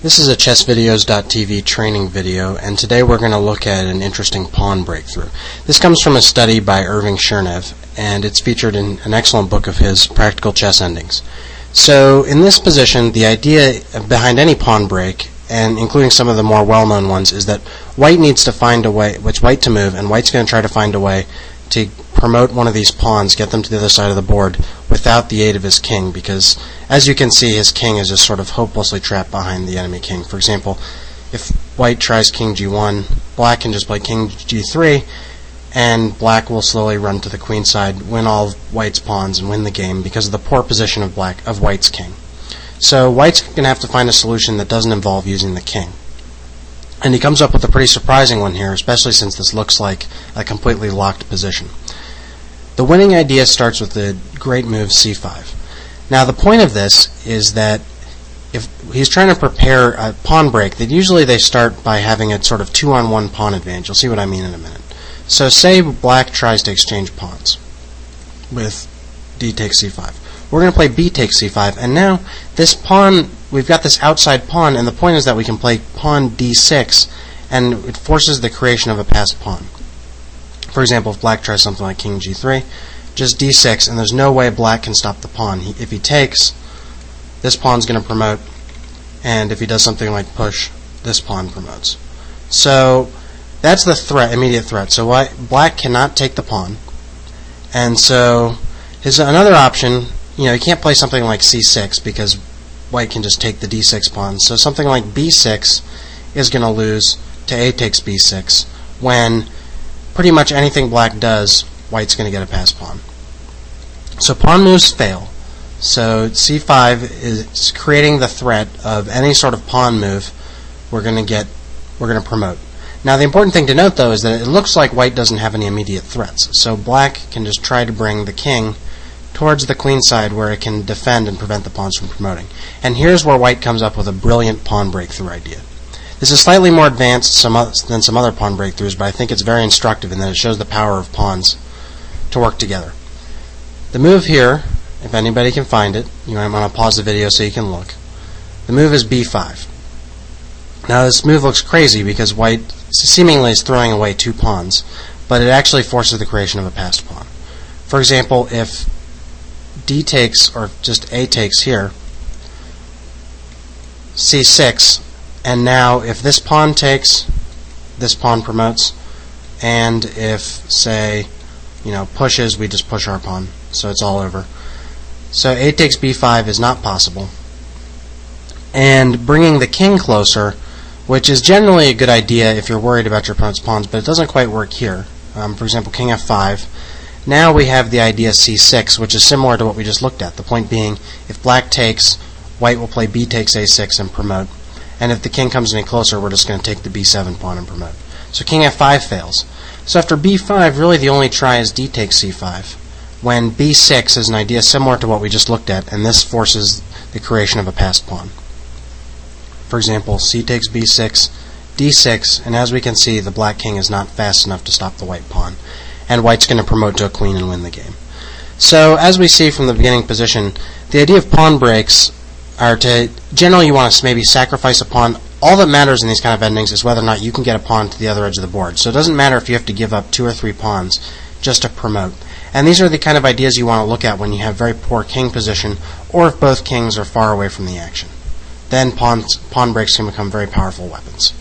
This is a chessvideos.tv training video, and today we're going to look at an interesting pawn breakthrough. This comes from a study by Irving Chernev, and it's featured in an excellent book of his, Practical Chess Endings. So in this position, the idea behind any pawn break, and including some of the more well-known ones, is that white needs to find a way, it's white to move, and white's going to try to find a way to promote one of these pawns, get them to the other side of the board without the aid of his king, because as you can see, his king is just sort of hopelessly trapped behind the enemy king. For example, if white tries king g1, black can just play king g3, and black will slowly run to the queen side, win all of white's pawns, and win the game because of the poor position of white's king. So white's going to have to find a solution that doesn't involve using the king. And he comes up with a pretty surprising one here, especially since this looks like a completely locked position. The winning idea starts with the great move c5. Now the point of this is that if he's trying to prepare a pawn break, that usually they start by having a sort of 2-on-1 pawn advantage. You'll see what I mean in a minute. So say black tries to exchange pawns with d takes c5. We're going to play b takes c5, and now this pawn, we've got this outside pawn, and the point is that we can play pawn d6, and it forces the creation of a passed pawn. For example, if black tries something like king g3, just d6, and there's no way black can stop the pawn. If he takes, this pawn's going to promote, and if he does something like push, this pawn promotes. So that's the threat, immediate threat. So black cannot take the pawn, and so another option, he can't play something like c6 because white can just take the d6 pawn. So something like b6 is going to lose to a takes b6 when pretty much anything black does, white's going to get a passed pawn. So pawn moves fail. So c5 is creating the threat of any sort of pawn move we're going to promote. Now the important thing to note though is that it looks like white doesn't have any immediate threats. So black can just try to bring the king towards the queen side where it can defend and prevent the pawns from promoting. And here's where white comes up with a brilliant pawn breakthrough idea. This is slightly more advanced than some other pawn breakthroughs, but I think it's very instructive in that it shows the power of pawns to work together. The move here, if anybody can find it, you might want to pause the video so you can look. The move is b5. Now this move looks crazy because white seemingly is throwing away two pawns, but it actually forces the creation of a passed pawn. For example, if d takes, or just a takes here, c6, and now if this pawn takes, this pawn promotes, and if, say, pushes, we just push our pawn, so it's all over. So a takes b5 is not possible. And bringing the king closer, which is generally a good idea if you're worried about your opponent's pawns, but it doesn't quite work here. For example, king f5. Now we have the idea c6, which is similar to what we just looked at. The point being, if black takes, white will play b takes a6 and promote. And if the king comes any closer, we're just going to take the b7 pawn and promote. So king f5 fails. So after b5, really the only try is d takes c5, when b6 is an idea similar to what we just looked at, and this forces the creation of a passed pawn. For example, c takes b6, d6, and as we can see, the black king is not fast enough to stop the white pawn, and white's going to promote to a queen and win the game. So as we see from the beginning position, the idea of pawn breaks are to, generally you want to maybe sacrifice a pawn. All that matters in these kind of endings is whether or not you can get a pawn to the other edge of the board. So it doesn't matter if you have to give up 2 or 3 pawns just to promote. And these are the kind of ideas you want to look at when you have very poor king position, or if both kings are far away from the action. Then pawn breaks can become very powerful weapons.